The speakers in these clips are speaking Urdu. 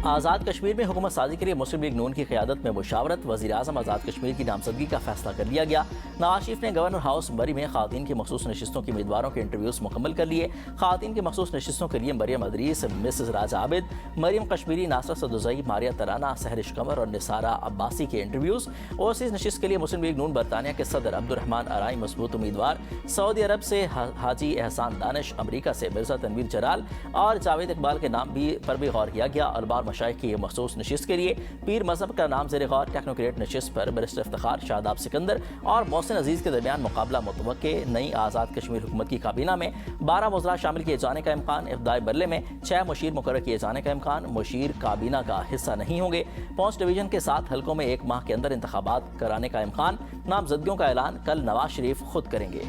آزاد کشمیر میں حکومت سازی کے لیے مسلم لیگ نون کی قیادت میں مشاورت، وزیر اعظم آزاد کشمیر کی نامزدگی کا فیصلہ کر لیا گیا۔ نواز شریف نے گورنر ہاؤس بری میں خواتین کی مخصوص نشستوں کی امیدواروں کے انٹرویوز مکمل کر لیے۔ خواتین کی مخصوص نشستوں کے لیے مریم ادریس، مسز راجہ عابد، مریم کشمیری، ناصرہ سدوزئی، ماریہ ترانہ، سہرش قمر اور نثارہ عباسی کے انٹرویوز۔ اوورسیز نشست کے لیے مسلم لیگ نون برطانیہ کے صدر عبدالرحمن ارائی مضبوط امیدوار، سعودی عرب سے حاجی احسان دانش، امریکہ سے مرزا تنویر جلال اور جاوید اقبال کے نام پر بھی غور کیا گیا۔ علماء اور مشائخ کی مخصوص نشست کے لیے پیر مذہب کا نام زیر غور، ٹیکنوکریٹ نشست پر بیرسٹر افتخار، شاداب سکندر اور محسن عزیز کے درمیان مقابلہ متوقع۔ نئی آزاد کشمیر حکومت کی کابینہ میں 12 وزراء شامل کیے جانے کا امکان۔ ابتدائی مرحلے میں 6 مشیر مقرر کیے جانے کا امکان۔ مشیر کابینہ کا حصہ نہیں ہوں گے۔ 5 ڈویژن کے 7 حلقوں میں 1 ماہ کے اندر انتخابات کرانے کا امکان۔ نامزدگیوں کا اعلان کل نواز شریف خود کریں گے۔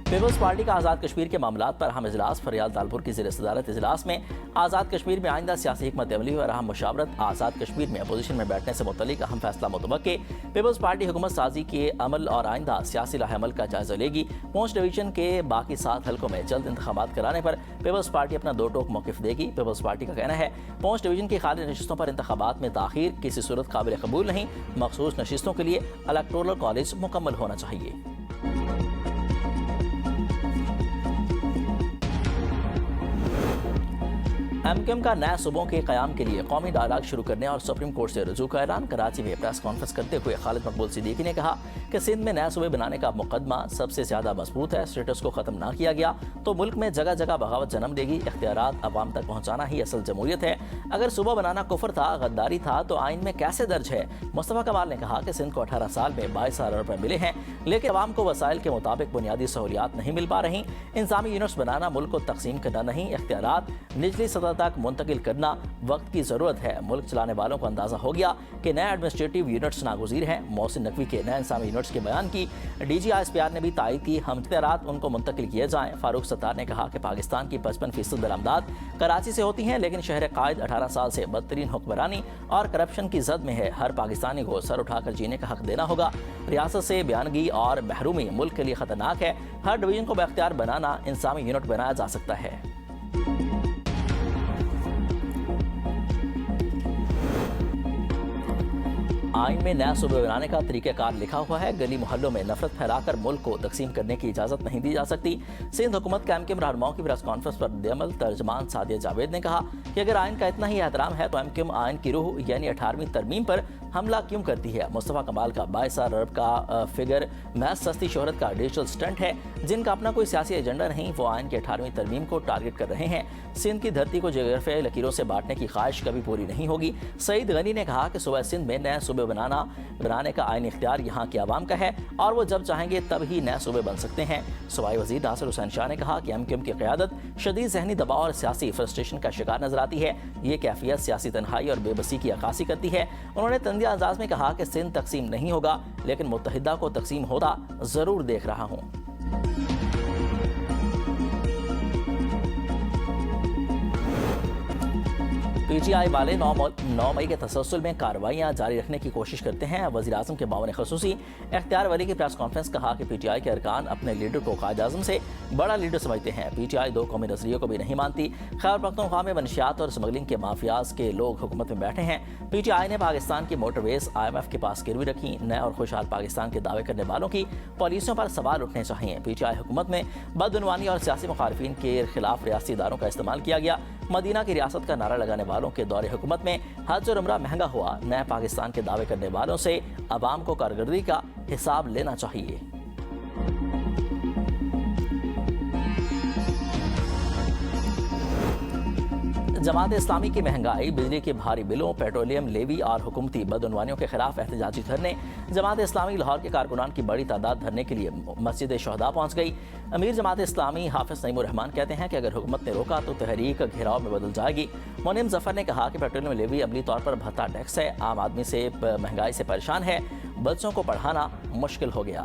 پیپلز پارٹی کا آزاد کشمیر کے معاملات پر اہم اجلاس۔ فریال تالپور کی زیر صدارت اجلاس میں آزاد کشمیر میں آئندہ سیاسی حکمت عملی اور اہم مشاورت، آزاد کشمیر میں اپوزیشن میں بیٹھنے سے متعلق اہم فیصلہ متوقع۔ پیپلز پارٹی حکومت سازی کے عمل اور آئندہ سیاسی لاہ عمل کا جائزہ لے گی۔ 5 ڈویژن کے باقی 7 حلقوں میں جلد انتخابات کرانے پر پیپلز پارٹی اپنا دو ٹوک موقف دے گی۔ پیپلز پارٹی کا کہنا ہے 5 ڈویژن کی خالی نشستوں پر انتخابات میں تاخیر کسی صورت قابل قبول نہیں۔ مخصوص نشستوں کے لیے الیکٹورل کالج مکمل ہونا چاہیے۔ ایم کیو ایم کا نئے صوبوں کے قیام کے لیے قومی ڈائلاگ شروع کرنے اور سپریم کورٹ سے رجوع کا اعلان۔ کراچی میں پریس کانفرنس کرتے ہوئے خالد مقبول صدیقی نے کہا کہ سندھ میں نئے صوبے بنانے کا مقدمہ سب سے زیادہ مضبوط ہے۔ اسٹیٹس کو ختم نہ کیا گیا تو ملک میں جگہ جگہ بغاوت جنم دے گی۔ اختیارات عوام تک پہنچانا ہی اصل جمہوریت ہے۔ اگر صوبہ بنانا کفر تھا، غداری تھا تو آئین میں کیسے درج ہے؟ مصطفیٰ کمال نے کہا کہ سندھ کو 18 سال میں 22,000 روپے ملے ہیں، لیکن عوام کو وسائل کے مطابق بنیادی سہولیات نہیں مل پا رہی۔ انتظامی یونٹس بنانا ملک کو تقسیم کرنا نہیں، اختیارات نچلی سطح تک منتقل کرنا وقت کی ضرورت ہے۔ ملک چلانے والوں کو اندازہ ہو گیا کہ نئے ایڈمنسٹریٹو یونٹس ناگزیر ہیں۔ محسن نقوی کے نئے انتظامی یونٹس کے بیان کی D G I S P R نے بھی تائید کی، ہم اختیارات ان کو منتقل کیے جائیں۔ فاروق ستار نے کہا کہ پاکستان کی 55% درآمدات کراچی سے ہوتی ہیں، لیکن شہر قائد 18 سال سے بدترین حکمرانی اور کرپشن کی زد میں ہے۔ ہر پاکستانی کو سر اٹھا کر جینے کا حق دینا ہوگا۔ ریاست سے بیانگی اور محرومی ملک کے لیے خطرناک ہے۔ ہر ڈویژن کو باختیار بنانا انتظامی یونٹ بنایا جا سکتا ہے۔ آئین میں نیا صوبے بنانے کا طریقہ کار لکھا ہوا ہے۔ گلی محلوں میں نفرت پھیلا کر ملک کو تقسیم کرنے کی اجازت نہیں دی جا سکتی۔ سندھ حکومت کے ایم کیو ایم رہنماؤں کی پریس کانفرنس پر عمل ترجمان سعدیہ جاوید نے کہا کہ اگر آئین کا اتنا ہی احترام ہے تو ایم کیو ایم آئین کی روح یعنی 18ویں ترمیم پر حملہ کیوں کرتی ہے؟ مصطفیٰ کمال کا 22,000 ارب کا فگر محض سستی شہرت کا ڈیجیٹل سٹنٹ ہے۔ جن کا اپنا کوئی سیاسی ایجنڈا نہیں، وہ آئین کے 18ویں ترمیم کو ٹارگٹ کر رہے ہیں۔ سندھ کی دھرتی کو جغرافیائی لکیروں سے بانٹنے کی خواہش کبھی پوری نہیں ہوگی۔ سعید غنی نے کہا کہ صوبہ سندھ میں نئے صوبے بنانے کا آئینی اختیار یہاں کے عوام کا ہے اور وہ جب چاہیں گے تب ہی نئے صوبے بن سکتے ہیں۔ صوبائی وزیر ناصر حسین شاہ نے کہا کہ ایم کیو ایم کی قیادت شدید ذہنی دباؤ اور سیاسی فرسٹریشن کا شکار نظر آتی ہے۔ یہ کیفیت سیاسی تنہائی اور بے بسی کی عکاسی کرتی ہے۔ انہوں نے تندیہ انداز میں کہا کہ سندھ تقسیم نہیں ہوگا، لیکن متحدہ کو تقسیم ہوتا ضرور دیکھ رہا ہوں۔ پی ٹی آئی والے 9 مئی کے تسلسل میں کارروائیاں جاری رکھنے کی کوشش کرتے ہیں۔ وزیر اعظم کے معاون خصوصی اختیار ولی کی پریس کانفرنس کہا کہ پی ٹی آئی کے ارکان اپنے لیڈر کو قائد اعظم سے بڑا لیڈر سمجھتے ہیں۔ پی ٹی آئی 2 قومی نظریے کو بھی نہیں مانتی۔ خیبر پختونخوا میں منشیات اور اسمگلنگ کے مافیاز کے لوگ حکومت میں بیٹھے ہیں۔ پی ٹی آئی نے پاکستان کی موٹر ویز IMF کے پاس گروی رکھی۔ نئے اور خوشحال پاکستان کے دعوے کرنے والوں کی پالیسیوں پر سوال اٹھنے چاہیے۔ پی ٹی آئی حکومت میں بدعنوانی اور سیاسی مخالفین کے خلاف ریاستی اداروں کا استعمال کیا گیا۔ مدینہ کی ریاست کا نعرہ لگانے والوں کے دور حکومت میں حج اور عمرہ مہنگا ہوا۔ نئے پاکستان کے دعوے کرنے والوں سے عوام کو کارکردگی کا حساب لینا چاہیے۔ جماعت اسلامی کی مہنگائی، بجلی کے بھاری بلوں، پیٹرولیم لیوی اور حکومتی بدعنوانیوں کے خلاف احتجاجی دھرنے۔ جماعت اسلامی لاہور کے کارکنان کی بڑی تعداد دھرنے کے لیے مسجد شہداء پہنچ گئی۔ امیر جماعت اسلامی حافظ نعیم الرحمان کہتے ہیں کہ اگر حکومت نے روکا تو تحریک گھیراؤ میں بدل جائے گی۔ منعم ظفر نے کہا کہ پیٹرولیم لیوی عملی طور پر بھتہ ٹیکس ہے، عام آدمی سے مہنگائی سے پریشان ہے، بچوں کو پڑھانا مشکل ہو گیا۔